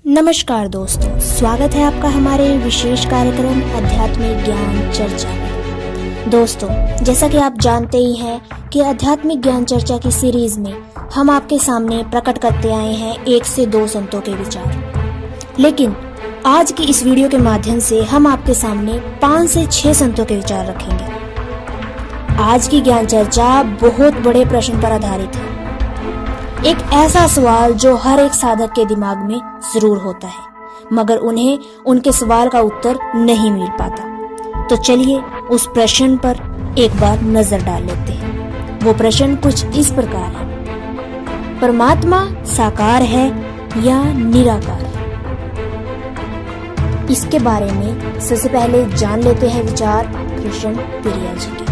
नमस्कार दोस्तों, स्वागत है आपका हमारे विशेष कार्यक्रम आध्यात्मिक ज्ञान चर्चा में। दोस्तों, जैसा कि आप जानते ही हैं कि आध्यात्मिक ज्ञान चर्चा की सीरीज में हम आपके सामने प्रकट करते आए हैं 1 से 2 संतों के विचार। लेकिन आज की इस वीडियो के माध्यम से हम आपके सामने 5 से 6 संतों के विचार रखेंगे। आज की ज्ञान चर्चा बहुत बड़े प्रश्न पर आधारित है, एक ऐसा सवाल जो हर एक साधक के दिमाग में जरूर होता है, मगर उन्हें उनके सवाल का उत्तर नहीं मिल पाता। तो चलिए उस प्रश्न पर एक बार नजर डाल लेते हैं। वो प्रश्न कुछ इस प्रकार है: परमात्मा साकार है या निराकार? इसके बारे में सबसे पहले जान लेते हैं विचार कृष्ण प्रिया जी के।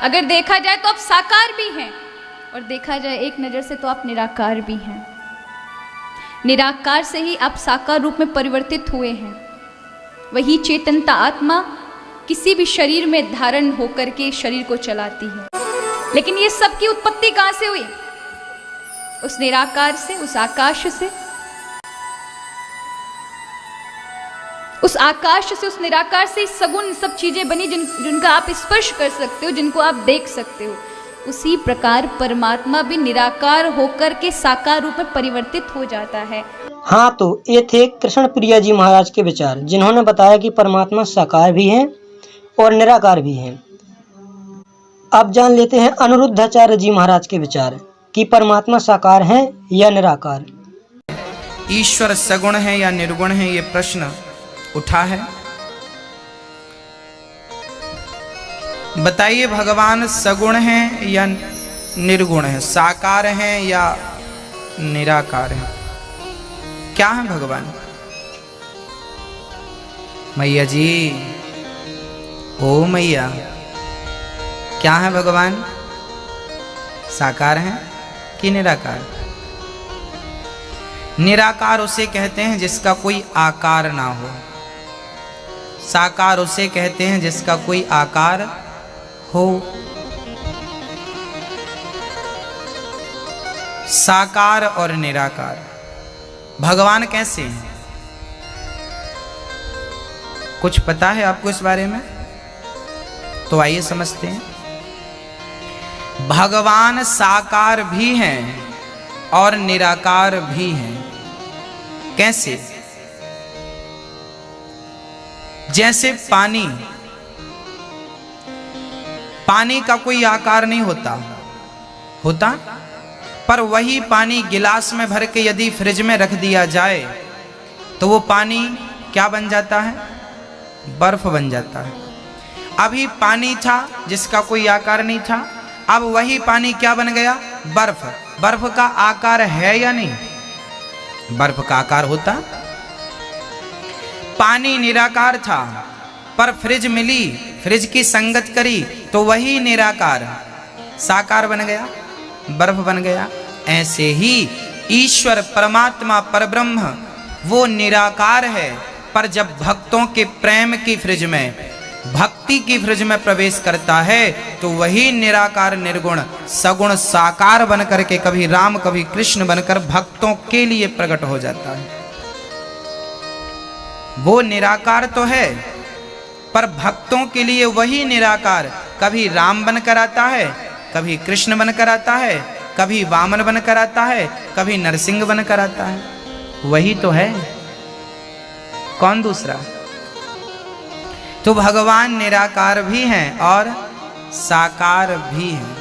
अगर देखा जाए तो आप साकार भी हैं और देखा जाए एक नज़र से तो आप निराकार भी हैं। निराकार से ही आप साकार रूप में परिवर्तित हुए हैं। वही चेतनता आत्मा किसी भी शरीर में धारण होकर के शरीर को चलाती है। लेकिन ये सब की उत्पत्ति कहाँ से हुई? उस निराकार से, उस आकाश से, उस आकाश से, उस निराकार से सगुण सब चीजें बनी जिनका आप स्पर्श कर सकते हो, जिनको आप देख सकते हो। उसी प्रकार परमात्मा भी निराकार होकर के साकार रूप में परिवर्तित हो जाता है। हाँ, तो ये थे कृष्ण प्रिया जी महाराज के विचार, जिन्होंने बताया कि परमात्मा साकार भी हैं और निराकार भी हैं। अब जान लेते हैं अनिरुद्धाचार्य जी महाराज के विचार कि परमात्मा साकार हैं या निराकार। ईश्वर सगुण है या निर्गुण है, ये प्रश्न उठा है। बताइए, भगवान सगुण हैं या निर्गुण है, साकार हैं या निराकार हैं? क्या है भगवान? मैया जी, ओ मैया, क्या है भगवान? साकार हैं कि निराकार? निराकार उसे कहते हैं जिसका कोई आकार ना हो। साकार उसे कहते हैं जिसका कोई आकार हो। साकार और निराकार भगवान कैसे हैं? कुछ पता है आपको इस बारे में? तो आइए समझते हैं। भगवान साकार भी हैं और निराकार भी हैं। कैसे? जैसे पानी का कोई आकार नहीं होता, पर वही पानी गिलास में भर के यदि फ्रिज में रख दिया जाए तो वो पानी क्या बन जाता है? बर्फ बन जाता है। अभी पानी था जिसका कोई आकार नहीं था, अब वही पानी क्या बन गया? बर्फ। बर्फ का आकार है या नहीं? बर्फ का आकार होता। पानी निराकार था, पर फ्रिज मिली, फ्रिज की संगत करी तो वही निराकार साकार बन गया, बर्फ बन गया। ऐसे ही ईश्वर परमात्मा परब्रह्म वो निराकार है, पर जब भक्तों के प्रेम की फ्रिज में, भक्ति की फ्रिज में प्रवेश करता है तो वही निराकार निर्गुण सगुण साकार बनकर के कभी राम कभी कृष्ण बनकर भक्तों के लिए प्रकट हो जाता है। वो निराकार तो है, पर भक्तों के लिए वही निराकार कभी राम बनकर आता है, कभी कृष्ण बनकर आता है, कभी वामन बनकर आता है, कभी नरसिंह बनकर आता है। वही तो है, कौन दूसरा? तो भगवान निराकार भी हैं और साकार भी हैं।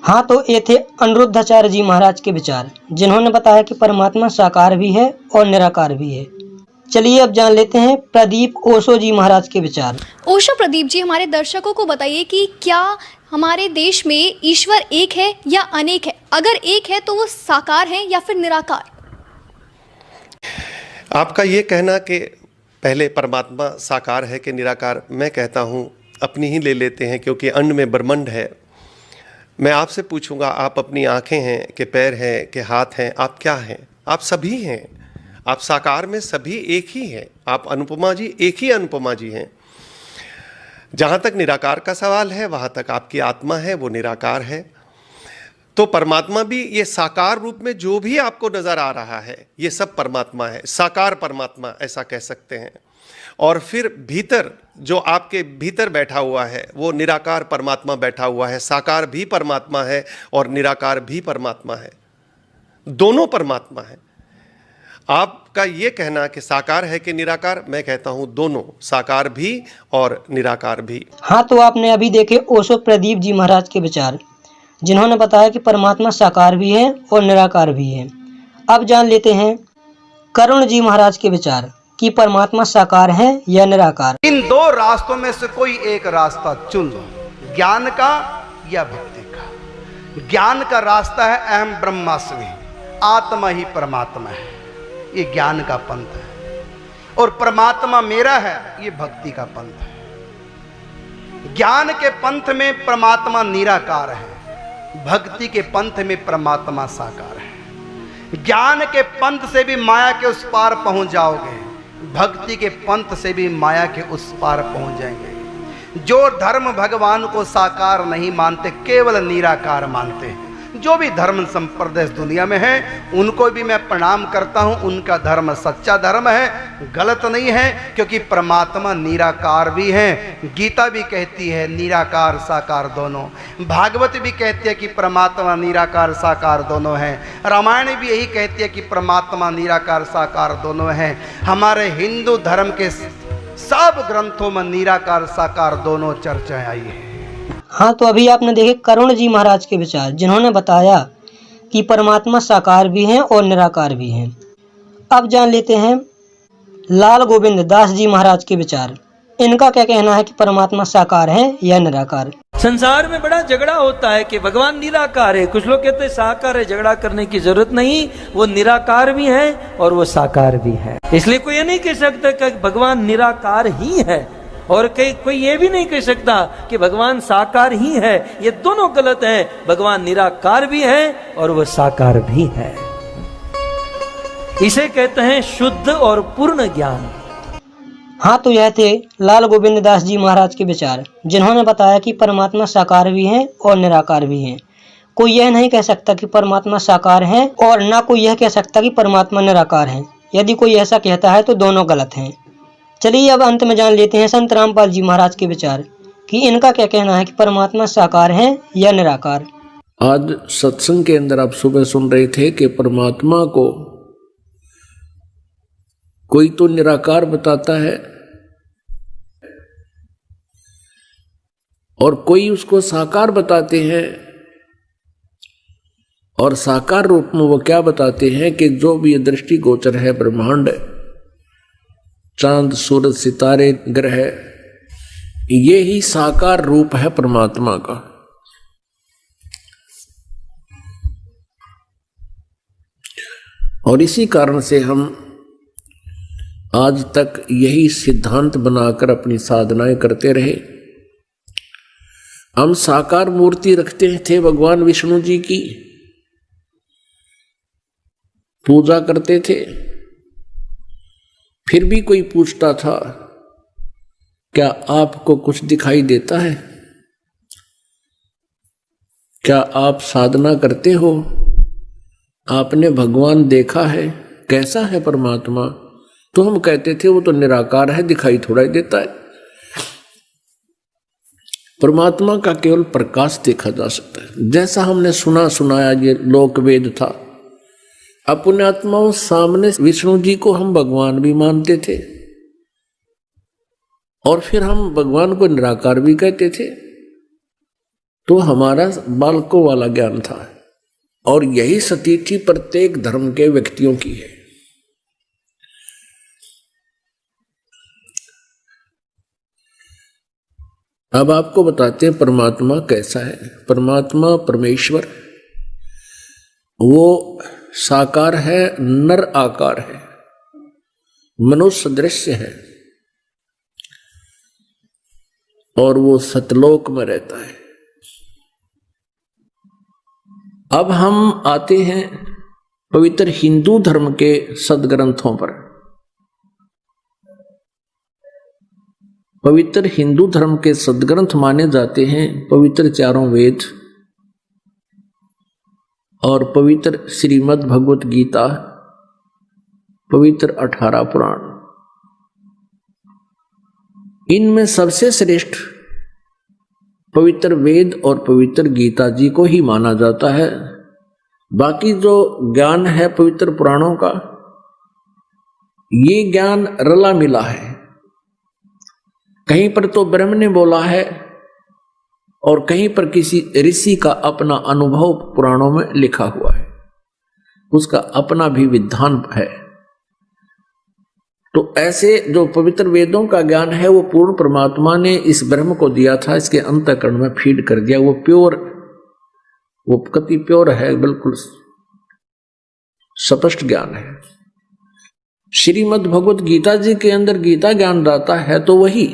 हाँ, तो ये थे अनिरुद्धाचार्य जी महाराज के विचार, जिन्होंने बताया कि परमात्मा साकार भी है और निराकार भी है। चलिए अब जान लेते हैं प्रदीप ओशो जी महाराज के विचार। ओशो प्रदीप जी, हमारे दर्शकों को बताइए कि क्या हमारे देश में ईश्वर एक है या अनेक है? अगर एक है तो वो साकार है या फिर निराकार? आपका ये कहना कि पहले परमात्मा साकार है कि निराकार, मैं कहता हूँ अपनी ही ले लेते हैं, क्योंकि अंड में ब्रह्मांड है। मैं आपसे पूछूंगा, आप अपनी आंखें हैं कि पैर हैं कि हाथ हैं? आप क्या हैं? आप सभी हैं। आप साकार में सभी एक ही हैं। आप अनुपमा जी एक ही अनुपमा जी हैं। जहाँ तक निराकार का सवाल है, वहाँ तक आपकी आत्मा है वो निराकार है। तो परमात्मा भी ये साकार रूप में जो भी आपको नजर आ रहा है ये सब परमात्मा है, साकार परमात्मा ऐसा कह सकते हैं। और फिर भीतर जो आपके भीतर बैठा हुआ है वो निराकार परमात्मा बैठा हुआ है। साकार भी परमात्मा है और निराकार भी परमात्मा है, दोनों परमात्मा है। आपका ये कहना कि साकार है कि निराकार, मैं कहता हूं दोनों, साकार भी और निराकार भी। हाँ, तो आपने अभी देखे ओशो प्रदीप जी महाराज के विचार, जिन्होंने बताया कि परमात्मा साकार भी है और निराकार भी है। अब जान लेते हैं करुण जी महाराज के विचार कि परमात्मा साकार है या निराकार। इन दो रास्तों में से कोई एक रास्ता चुन लो, ज्ञान का या भक्ति का। ज्ञान का रास्ता है अहम ब्रह्मास्मि, आत्मा ही परमात्मा है, ये ज्ञान का पंथ है। और परमात्मा मेरा है, ये भक्ति का पंथ है। ज्ञान के पंथ में परमात्मा निराकार है, भक्ति के पंथ में परमात्मा साकार है। ज्ञान के पंथ से भी माया के उस पार पहुंच जाओगे, भक्ति के पंथ से भी माया के उस पार पहुंच जाएंगे। जो धर्म भगवान को साकार नहीं मानते, केवल निराकार मानते हैं, जो भी धर्म संप्रदाय इस दुनिया में है उनको भी मैं प्रणाम करता हूं। उनका धर्म सच्चा धर्म है, गलत नहीं है, क्योंकि परमात्मा निराकार भी है। गीता भी कहती है निराकार साकार दोनों, भागवत भी कहती है कि परमात्मा निराकार साकार दोनों हैं, रामायण भी यही कहती है कि परमात्मा निराकार साकार दोनों हैं। हमारे हिंदू धर्म के सब ग्रंथों में निराकार साकार दोनों चर्चाएं आई है। हाँ, तो अभी आपने देखे करुण जी महाराज के विचार, जिन्होंने बताया कि परमात्मा साकार भी हैं और निराकार भी हैं। अब जान लेते हैं लाल गोविंद दास जी महाराज के विचार। इनका क्या कहना है कि परमात्मा साकार है या निराकार। संसार में बड़ा झगड़ा होता है कि भगवान निराकार है, कुछ लोग कहते हैं साकार है, झगड़ा करने की जरूरत नहीं, वो निराकार भी है और वो साकार भी है। इसलिए कोई ये नहीं कह सकता कि भगवान निराकार ही है, और कोई ये भी नहीं कह सकता कि भगवान साकार ही है। ये दोनों गलत है, भगवान निराकार भी है और वह साकार भी है। इसे कहते हैं शुद्ध और पूर्ण ज्ञान। हाँ, तो यह थे लाल गोविंद दास जी महाराज के विचार, जिन्होंने बताया कि परमात्मा साकार भी हैं और निराकार भी हैं। कोई यह नहीं कह सकता कि परमात्मा साकार है और ना कोई यह कह सकता कि परमात्मा निराकार है। यदि कोई ऐसा कहता है तो दोनों गलत हैं। चलिए अब अंत में जान लेते हैं संत रामपाल जी महाराज के विचार कि इनका क्या कहना है कि परमात्मा साकार है या निराकार। आज सत्संग के अंदर आप सुबह सुन रहे थे कि परमात्मा को कोई तो निराकार बताता है और कोई उसको साकार बताते हैं। और साकार रूप में वो क्या बताते हैं कि जो भी दृष्टि गोचर है, ब्रह्मांड, चांद, सूरज, सितारे, ग्रह, ये ही साकार रूप है परमात्मा का। और इसी कारण से हम आज तक यही सिद्धांत बनाकर अपनी साधनाएं करते रहे। हम साकार मूर्ति रखते थे, भगवान विष्णु जी की पूजा करते थे। फिर भी कोई पूछता था क्या आपको कुछ दिखाई देता है, क्या आप साधना करते हो, आपने भगवान देखा है, कैसा है परमात्मा? तो हम कहते थे वो तो निराकार है, दिखाई थोड़ा ही देता है। परमात्मा का केवल प्रकाश देखा जा सकता है। जैसा हमने सुनाया ये लोक वेद था। अपने आत्माओं सामने विष्णु जी को हम भगवान भी मानते थे और फिर हम भगवान को निराकार भी कहते थे। तो हमारा बालकों वाला ज्ञान था और यही सतीथि प्रत्येक धर्म के व्यक्तियों की है। अब आपको बताते हैं परमात्मा कैसा है। परमात्मा परमेश्वर वो साकार है, नर आकार है, मनुष्य दृश्य है और वो सतलोक में रहता है। अब हम आते हैं पवित्र हिंदू धर्म के सदग्रंथों पर। पवित्र हिंदू धर्म के सदग्रंथ माने जाते हैं पवित्र चारों वेद, और पवित्र श्रीमद् भगवत गीता, पवित्र 18 पुराण, इनमें सबसे श्रेष्ठ पवित्र वेद और पवित्र गीता जी को ही माना जाता है। बाकी जो ज्ञान है पवित्र पुराणों का, ये ज्ञान रला मिला है। कहीं पर तो ब्रह्म ने बोला है और कहीं पर किसी ऋषि का अपना अनुभव पुराणों में लिखा हुआ है, उसका अपना भी विधान है। तो ऐसे जो पवित्र वेदों का ज्ञान है वो पूर्ण परमात्मा ने इस ब्रह्म को दिया था, इसके अंतःकरण में फीड कर दिया। वो प्योर, वो कति प्योर है, बिल्कुल स्पष्ट ज्ञान है। श्रीमद् भगवत गीता जी के अंदर गीता ज्ञान रहता है तो वही,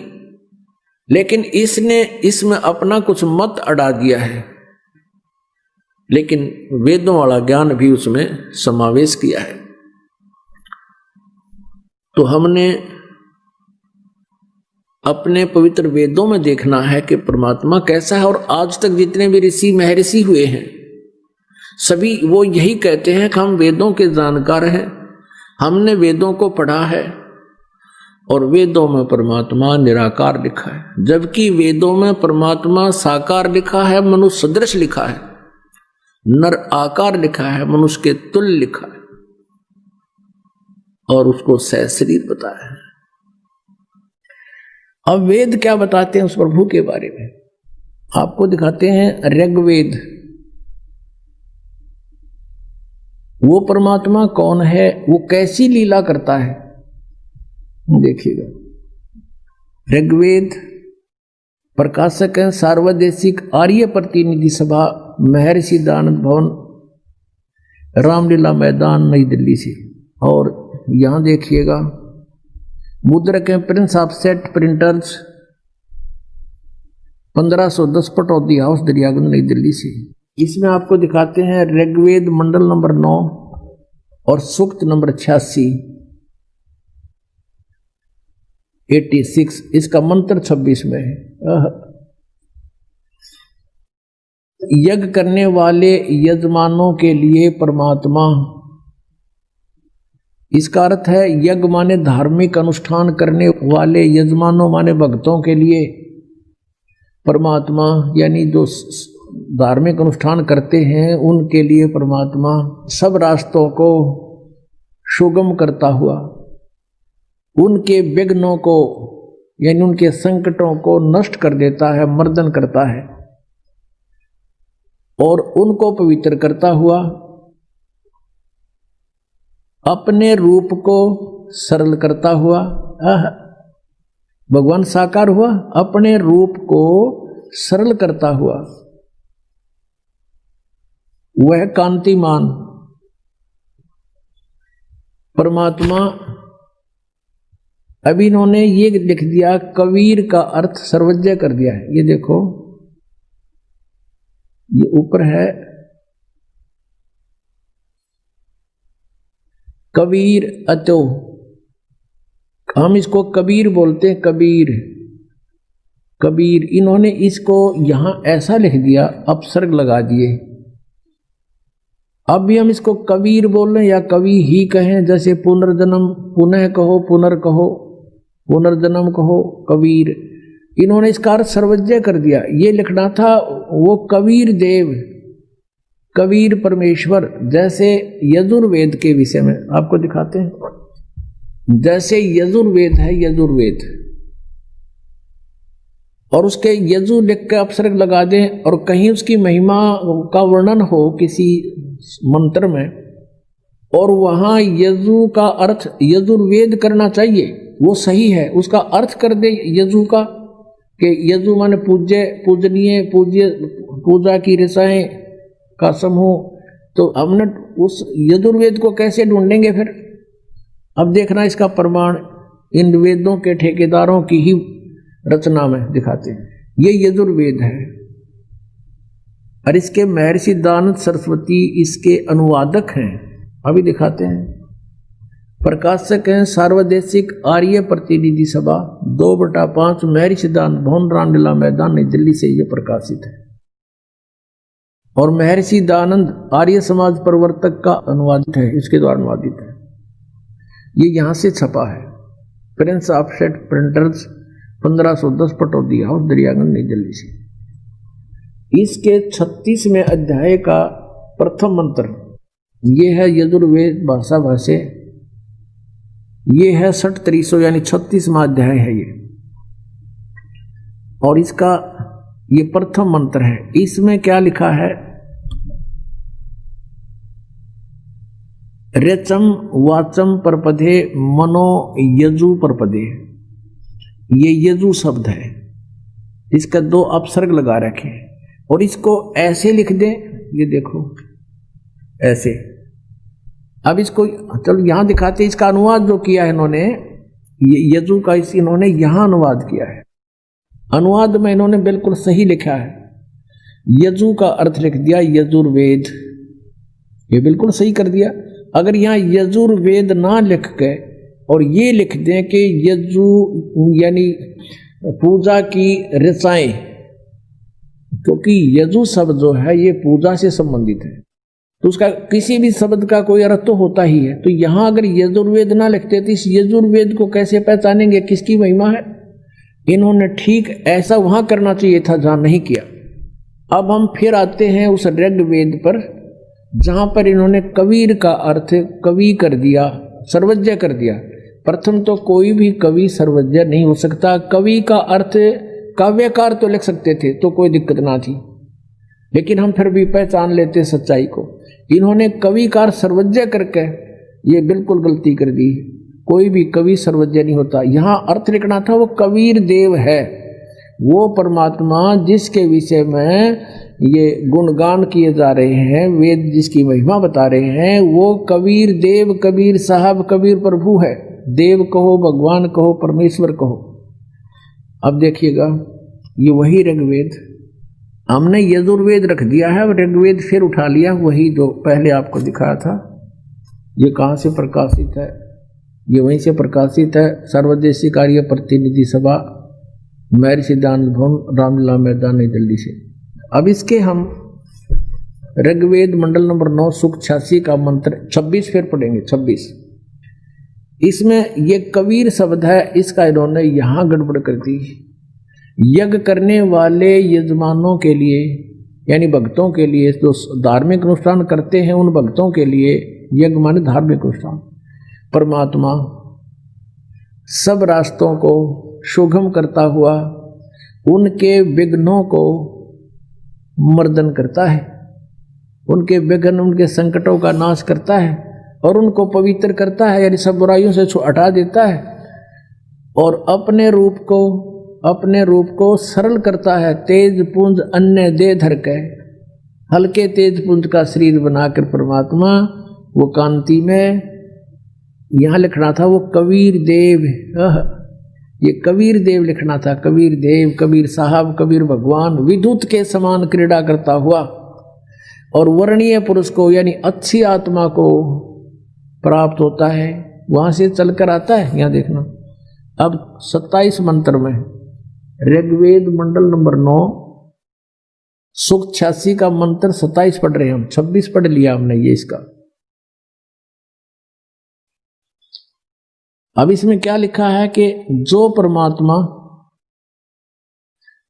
लेकिन इसने इसमें अपना कुछ मत अड़ा दिया है, लेकिन वेदों वाला ज्ञान भी उसमें समावेश किया है। तो हमने अपने पवित्र वेदों में देखना है कि परमात्मा कैसा है। और आज तक जितने भी ऋषि महर्षि हुए हैं, सभी वो यही कहते हैं कि हम वेदों के जानकार हैं, हमने वेदों को पढ़ा है और वेदों में परमात्मा निराकार लिखा है, जबकि वेदों में परमात्मा साकार लिखा है, मनुष्य सदृश लिखा है, नर आकार लिखा है, मनुष्य के तुल्य लिखा है, और उसको सहशरीर बताया है। अब वेद क्या बताते हैं उस प्रभु के बारे में, आपको दिखाते हैं। ऋग्वेद, वो परमात्मा कौन है, वो कैसी लीला करता है, देखिएगा। ऋग्वेद प्रकाशक है सार्वदेशिक आर्य प्रतिनिधि सभा, महर्षि दानंद भवन, रामलीला मैदान, नई दिल्ली से। और यहां देखिएगा मुद्रक है Prince of set printers, 1510 Pataudi house, Daryaganj, नई दिल्ली से। इसमें आपको दिखाते हैं ऋग्वेद मंडल नंबर 9 और सूक्त नंबर 86, 86, इसका मंत्र 26 में है। यज्ञ करने वाले यजमानों के लिए परमात्मा, इसका अर्थ है यज्ञ माने धार्मिक अनुष्ठान करने वाले यजमानों माने भक्तों के लिए परमात्मा, यानी जो धार्मिक अनुष्ठान करते हैं उनके लिए परमात्मा सब रास्तों को सुगम करता हुआ, उनके विघ्नों को यानी उनके संकटों को नष्ट कर देता है, मर्दन करता है, और उनको पवित्र करता हुआ अपने रूप को सरल करता हुआ, भगवान साकार हुआ, अपने रूप को सरल करता हुआ, वह कांतिमान परमात्मा। अभी इन्होंने ये लिख दिया, कबीर का अर्थ सर्वज्ञ कर दिया है। ये देखो, ये ऊपर है कबीर अतो, हम इसको कबीर बोलते हैं, कबीर कबीर। इन्होंने इसको यहां ऐसा लिख दिया, अपसर्ग लगा दिए। अब भी हम इसको कबीर बोल रहे हैं या कवि ही कहें, जैसे पुनर्जन्म पुनः कहो, पुनर्कहो, पुनर्जन्म कहो, कबीर। इन्होंने इसका अर्थ सर्वज्ञ कर दिया। ये लिखना था वो कबीर देव, कबीर परमेश्वर। जैसे यजुर्वेद के विषय में आपको दिखाते हैं, जैसे यजुर्वेद है, यजुर्वेद, और उसके यजु लिख के अपसर्ग लगा दें, और कहीं उसकी महिमा का वर्णन हो किसी मंत्र में, और वहां यजु का अर्थ यजुर्वेद करना चाहिए, वो सही है। उसका अर्थ कर दे यजु का, कि यजु माने पूज्य, पूजनीय, पूज्य, पूजा की रसाएं का समूह। तो हमने उस यजुर्वेद को कैसे ढूंढेंगे फिर? अब देखना इसका प्रमाण इन वेदों के ठेकेदारों की ही रचना में दिखाते हैं। ये यजुर्वेद है, और इसके महर्षि दानंद सरस्वती इसके अनुवादक हैं। अभी दिखाते हैं। प्रकाशक हैं सार्वदेशिक आर्य प्रतिनिधि सभा, 2/5, महर्षि दानंद भवन, रामलीला मैदान, नई दिल्ली से ये प्रकाशित है। और महर्षि दयानंद आर्य समाज प्रवर्तक का अनुवादित है, इसके द्वारा अनुवादित है। ये यहां से छपा है, Prince offset printers 1510 Pataudi house Daryaganj नई दिल्ली से। इसके 36वें अध्याय का प्रथम मंत्र ये है यजुर्वेद भाषा भाष्य, ये है 6300 यानी 36वां अध्याय है ये, और इसका ये प्रथम मंत्र है। इसमें क्या लिखा है, रेचम वाचम परपदे मनो यजु परपदे, ये यजु शब्द है, इसका 2 अपसर्ग लगा रखे और इसको ऐसे लिख दें, ये देखो ऐसे। अब इसको चलो यहां दिखाते हैं, इसका अनुवाद जो किया है इन्होंने, ये यजु का इन्होंने यहां अनुवाद किया है। अनुवाद में इन्होंने बिल्कुल सही लिखा है, यजु का अर्थ लिख दिया यजुर्वेद, ये बिल्कुल सही कर दिया। अगर यहाँ यजुर्वेद ना लिख के और ये लिख दें कि यजु यानी पूजा की ऋचाएं, क्योंकि यजु शब्द जो है ये पूजा से संबंधित है, तो उसका किसी भी शब्द का कोई अर्थ तो होता ही है। तो यहां अगर यजुर्वेद ना लिखते तो इस यजुर्वेद को कैसे पहचानेंगे, किसकी महिमा है। इन्होंने ठीक ऐसा वहां करना चाहिए था जहां नहीं किया। अब हम फिर आते हैं उस ऋग्वेद पर, जहां पर इन्होंने कबीर का अर्थ कवि कर दिया, सर्वज्ञ कर दिया। प्रथम तो कोई भी कवि सर्वज्ञ नहीं हो सकता, कवि का अर्थ काव्यकार तो लिख सकते थे तो कोई दिक्कत ना थी, लेकिन हम फिर भी पहचान लेते सच्चाई को। इन्होंने कविकार सर्वज्ञ करके ये बिल्कुल गलती कर दी, कोई भी कवि सर्वज्ञ नहीं होता। यहाँ अर्थ लिखना था वो कबीर देव है, वो परमात्मा जिसके विषय में ये गुणगान किए जा रहे हैं, वेद जिसकी महिमा बता रहे हैं, वो कबीर देव, कबीर साहब, कबीर प्रभु है। देव कहो, भगवान कहो, परमेश्वर कहो। अब देखिएगा ये वही ऋग्वेद, हमने यजुर्वेद रख दिया है और ऋग्वेद फिर उठा लिया, वही जो पहले आपको दिखाया था। ये कहाँ से प्रकाशित है, ये वहीं से प्रकाशित है, सर्वदेशी कार्य प्रतिनिधि सभा, महर्षि दयानंद भवन, रामलीला मैदान नई दिल्ली से। अब इसके हम ऋग्वेद मंडल नंबर 9 सूक्त 86 का मंत्र 26 फिर पढ़ेंगे। 26 इसमें ये कबीर शब्द है, इसका इन्होंने यहां गड़बड़ कर दी। यज्ञ करने वाले यजमानों के लिए यानी भक्तों के लिए, जो धार्मिक अनुष्ठान करते हैं उन भक्तों के लिए यज्ञ माने धार्मिक अनुष्ठान। परमात्मा सब रास्तों को सुगम करता हुआ उनके विघ्नों को मर्दन करता है, उनके विघ्न उनके संकटों का नाश करता है और उनको पवित्र करता है, यानी सब बुराइयों से हटा देता है और अपने रूप को सरल करता है। तेज पुंज अन्य दे धर के, हल्के तेज पुंज का शरीर बनाकर परमात्मा वो कांति में, यहां लिखना था वो कबीर देव, ये कबीर देव लिखना था, कबीर देव, कबीर साहब, कबीर भगवान, विद्युत के समान क्रीड़ा करता हुआ और वर्णीय पुरुष को यानी अच्छी आत्मा को प्राप्त होता है, वहां से चलकर आता है। यहां देखना अब 27 मंत्र में ऋग्वेद मंडल नंबर 9 सूक्त 86 का मंत्र 27 पढ़ रहे हैं हम, 26 पढ़ लिया हमने ये इसका। अब इसमें क्या लिखा है कि जो परमात्मा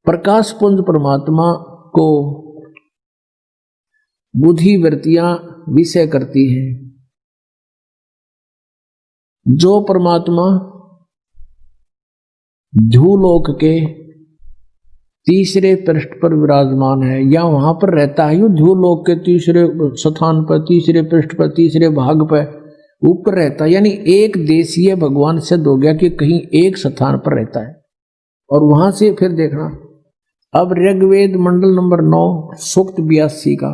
प्रकाश पुंज परमात्मा को बुद्धि वृत्तियां विषय करती हैं, जो परमात्मा ध्रुवलोक के तीसरे पृष्ठ पर विराजमान है या वहां पर रहता है, यो ध्रुवलोक के तीसरे स्थान पर, तीसरे पृष्ठ पर, तीसरे भाग पर ऊपर रहता है, यानी एक देशीय भगवान सिद्ध हो गया कि कहीं एक स्थान पर रहता है। और वहां से फिर देखना अब ऋग्वेद मंडल नंबर 9 सूक्त 82 का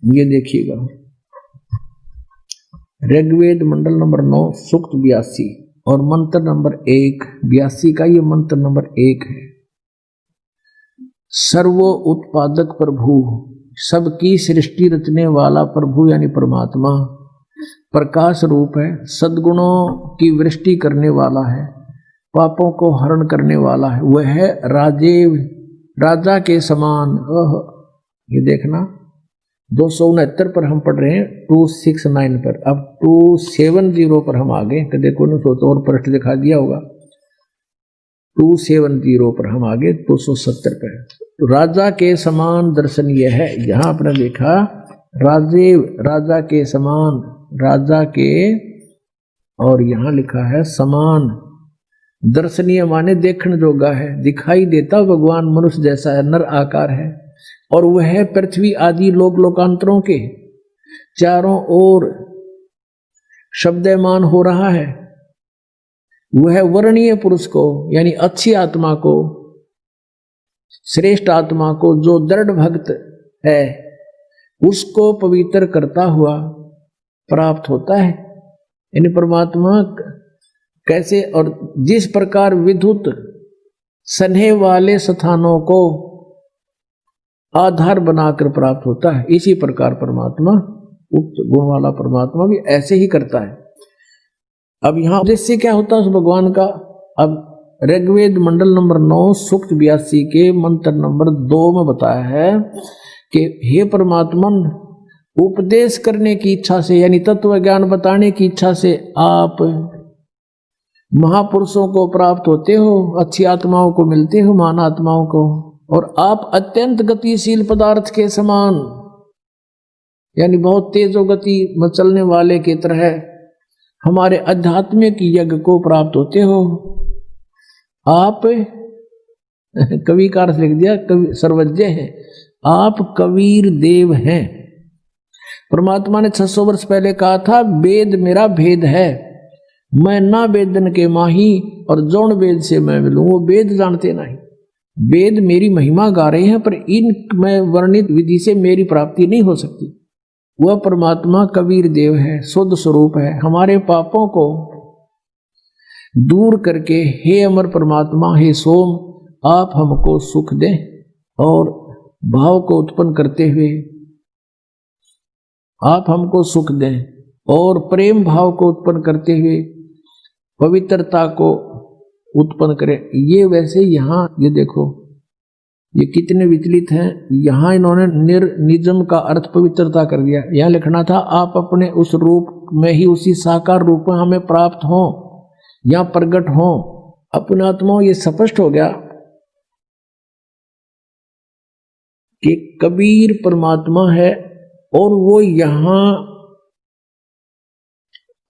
ये देखिएगा, ऋग्वेद मंडल नंबर 9 सूक्त 82 और मंत्र नंबर 1 82 का ये मंत्र नंबर 1 है। सर्व उत्पादक प्रभु, सबकी सृष्टि रचने वाला प्रभु यानी परमात्मा प्रकाश रूप है, सद्गुणों की वृष्टि करने वाला है, पापों को हरण करने वाला है, वह है राजेव, राजा के समान। ये देखना 269 पर हम पढ़ रहे हैं 269 पर। अब 270 पर हम आ गए, तो देखो ना, तो और पृष्ठ दिखा दिया होगा। 270 पर हम आगे 270 पर। तो राजा के समान दर्शन यह है, यहां आपने देखा राजा के समान, राजा के, और यहां लिखा है समान। दर्शनीय माने देखने जोगा है, दिखाई देता भगवान मनुष्य जैसा है, नर आकार है, और वह पृथ्वी आदि लोक लोकांतरों के चारों ओर शब्दमान हो रहा है। वह वर्णीय पुरुष को, यानी अच्छी आत्मा को, श्रेष्ठ आत्मा को, जो दृढ़ भक्त है, उसको पवित्र करता हुआ प्राप्त होता है। यानी परमात्मा कैसे और जिस प्रकार विद्युत स्नेह वाले स्थानों को आधार बनाकर प्राप्त होता है, इसी प्रकार परमात्मा, उक्त गुण वाला परमात्मा भी ऐसे ही करता है। अब यहां उद्देश्य क्या होता है उस भगवान का? अब ऋग्वेद मंडल नंबर 9 सूक्त 82 के मंत्र नंबर 2 में बताया है कि हे परमात्मा, उपदेश करने की इच्छा से, यानी तत्व ज्ञान बताने की इच्छा से आप महापुरुषों को प्राप्त होते हो, अच्छी आत्माओं को मिलते हो, महान आत्माओं को, और आप अत्यंत गतिशील पदार्थ के समान, यानी बहुत तेजो गति में चलने वाले की तरह हमारे आध्यात्मिक यज्ञ को प्राप्त होते हो। आप कवि का अर्थ लिख दिया, कवि सर्वज्ञ है, आप कबीर देव हैं। परमात्मा ने 600 वर्ष पहले कहा था, वेद मेरा भेद है, मैं ना वेदन के माही, और जौन वेद से मैं मिलूं। वो वेद जानते नहीं, वेद मेरी महिमा गा रहे हैं, पर इन में वर्णित विधि से मेरी प्राप्ति नहीं हो सकती। वह परमात्मा कबीर देव है, शुद्ध स्वरूप है, हमारे पापों को दूर करके, हे अमर परमात्मा, हे सोम, आप हमको सुख दें, और भाव को उत्पन्न करते हुए आप हमको सुख दें, और प्रेम भाव को उत्पन्न करते हुए पवित्रता को उत्पन्न करें। ये वैसे यहाँ ये देखो, ये कितने विचलित हैं। यहां इन्होंने निजम का अर्थ पवित्रता कर दिया। यहां लिखना था, आप अपने उस रूप में ही, उसी साकार रूप में हमें प्राप्त हों या प्रकट हों। अपने आत्मा ये स्पष्ट हो गया कि कबीर परमात्मा है, और वो यहां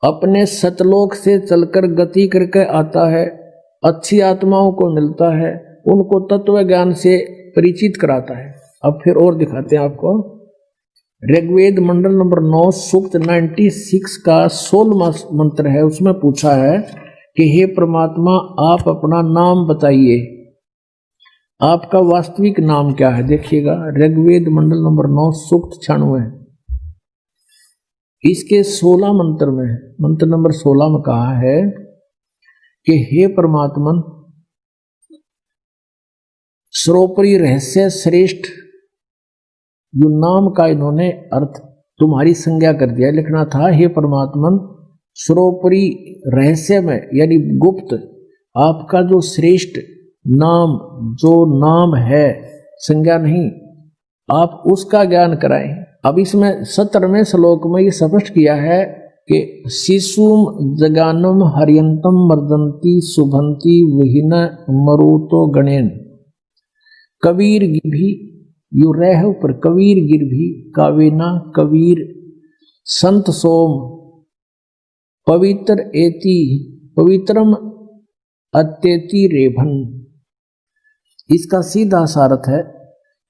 अपने सतलोक से चलकर गति करके आता है, अच्छी आत्माओं को मिलता है, उनको तत्व ज्ञान से परिचित कराता है। अब फिर और दिखाते हैं आपको। ऋग्वेद मंडल नंबर 9 सूक्त 96 का 16वां मंत्र है, उसमें पूछा है कि हे परमात्मा, आप अपना नाम बताइए, आपका वास्तविक नाम क्या है? देखिएगा, ऋग्वेद मंडल नंबर 9 सूक्त 96, इसके 16 मंत्र में, मंत्र नंबर 16 में कहा है कि हे परमात्मा, सर्वोपरि रहस्य श्रेष्ठ, जो नाम का इन्होंने अर्थ तुम्हारी संज्ञा कर दिया। लिखना था, हे परमात्मा, सर्वोपरि रहस्य में, यानी गुप्त, आपका जो श्रेष्ठ नाम, जो नाम है, संज्ञा नहीं, आप उसका ज्ञान कराएं। अब इसमें 17वें श्लोक में ये स्पष्ट किया है कि शिशुम जगानम हरियंतम मर्दंती शुभंती वहीन मरुतो गणेन, कबीर भी यू रह पर कबीर गिर भी कावेना, कबीर संत सोम पवित्र एति पवित्रम अत्यति रेभन। इसका सीधा सारथ है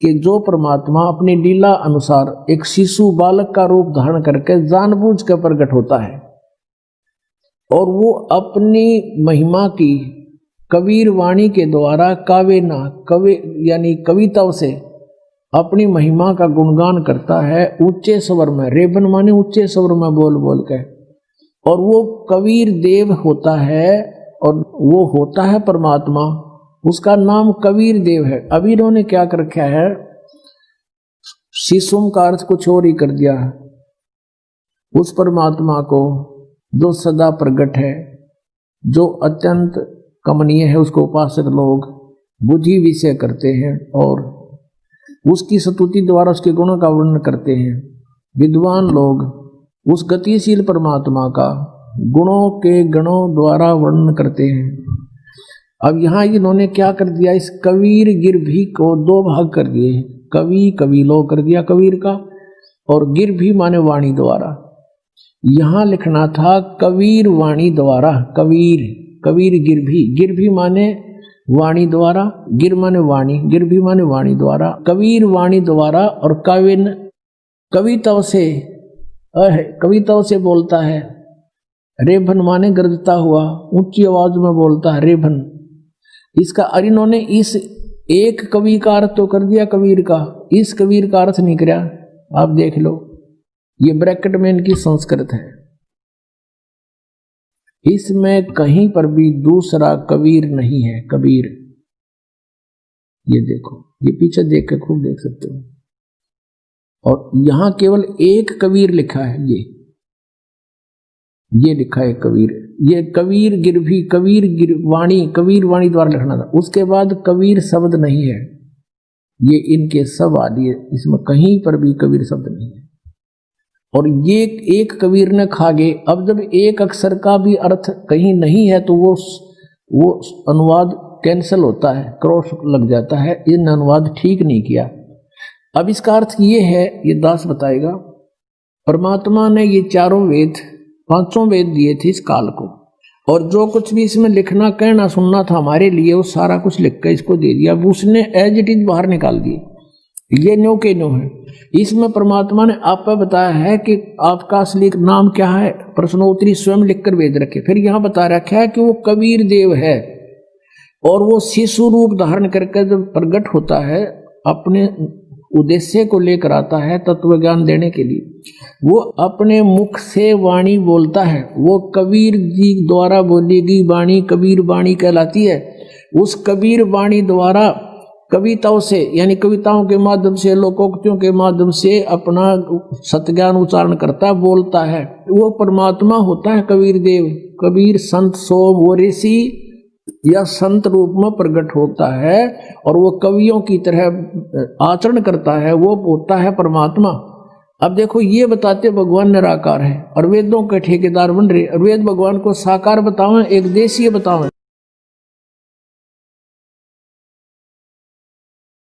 कि जो परमात्मा अपनी लीला अनुसार एक शिशु बालक का रूप धारण करके जानबूझ कर प्रकट होता है, और वो अपनी महिमा की कबीर वाणी के द्वारा कावेना, कवि यानी कविताओं से अपनी महिमा का गुणगान करता है, ऊंचे स्वर में, रेबन माने ऊंचे स्वर में बोल बोल के, और वो कबीर देव होता है, और वो होता है परमात्मा, उसका नाम कबीर देव है। अब इन्होंने क्या कर रखा है, शिशुम का अर्थ कुछ और ही कर दिया है। उस परमात्मा को जो सदा प्रकट है, जो अत्यंत कमनीय है, उसको उपासक लोग बुद्धि विषय करते हैं, और उसकी स्तुति द्वारा उसके गुणों का वर्णन करते हैं। विद्वान लोग उस गतिशील परमात्मा का गुणों के गणों द्वारा वर्णन करते हैं। अब यहाँ इन्होंने क्या कर दिया, इस कबीर गिरभी को दो भाग कर दिए। कवि कबीलो कर दिया कबीर का, और गिरभी माने वाणी द्वारा। यहाँ लिखना था कबीर वाणी द्वारा, कबीर कबीर गिरभी, गिरभी माने वाणी द्वारा, गिर माने वाणी, गिरभी माने वाणी द्वारा, कबीर वाणी द्वारा। और कविन कविताओं से बोलता है। रेभन माने गरजता हुआ, ऊंची आवाज में बोलता है रेभन। इसका और इन्होंने इस एक कवि का अर्थ तो कर दिया कबीर का, इस कबीर का अर्थ नहीं किया। आप देख लो, ये ब्रैकेट में इनकी संस्कृत है, इसमें कहीं पर भी दूसरा कबीर नहीं है। कबीर ये देखो, ये पीछे देख के खूब देख सकते हो। और यहां केवल एक कबीर लिखा है, ये लिखा है कबीर। ये कबीर गिरभी, कबीर वाणी द्वारा लिखना था। उसके बाद कबीर शब्द नहीं है, ये इनके सब आदि है, इसमें कहीं पर भी कबीर शब्द नहीं है। और ये एक कबीर ने खा गए। अब जब एक अक्षर का भी अर्थ कहीं नहीं है तो वो अनुवाद कैंसिल होता है, क्रॉस लग जाता है। इन अनुवाद ठीक नहीं किया। अब इसका अर्थ ये है, ये दास बताएगा, परमात्मा ने ये चारों वेद, पांचों वेद दिए थे इस काल को, और जो कुछ भी इसमें लिखना कहना सुनना था हमारे लिए, वो सारा कुछ लिख कर इसको दे दिया। अब उसने एज इट इज बाहर निकाल दिए। ये न्यो के न्यो है। इसमें परमात्मा ने आप पर बताया है कि आपका असली नाम क्या है, प्रश्नोत्तरी स्वयं लिखकर भेज रखे। फिर यहाँ बता रखा है कि वो कबीर देव है, और वो शिशु रूप धारण करके जब प्रकट होता है अपने उद्देश्य को लेकर आता है तत्व ज्ञान देने के लिए, वो अपने मुख से वाणी बोलता है। वो कबीर जी द्वारा बोली गई वाणी कबीर वाणी कहलाती है। उस कबीर वाणी द्वारा कविताओं से, यानी कविताओं के माध्यम से, लोकोक्तियों के माध्यम से अपना सत्ज्ञान उच्चारण करता, बोलता है। वो परमात्मा होता है कबीर देव। कबीर संत सोम, वो ऋषि या संत रूप में प्रकट होता है, और वो कवियों की तरह आचरण करता है, वो होता है परमात्मा। अब देखो, ये बताते भगवान निराकार है और वेदों के ठेकेदार बन रहे। और वेद भगवान को साकार बतावें, एक देशीय बतावें।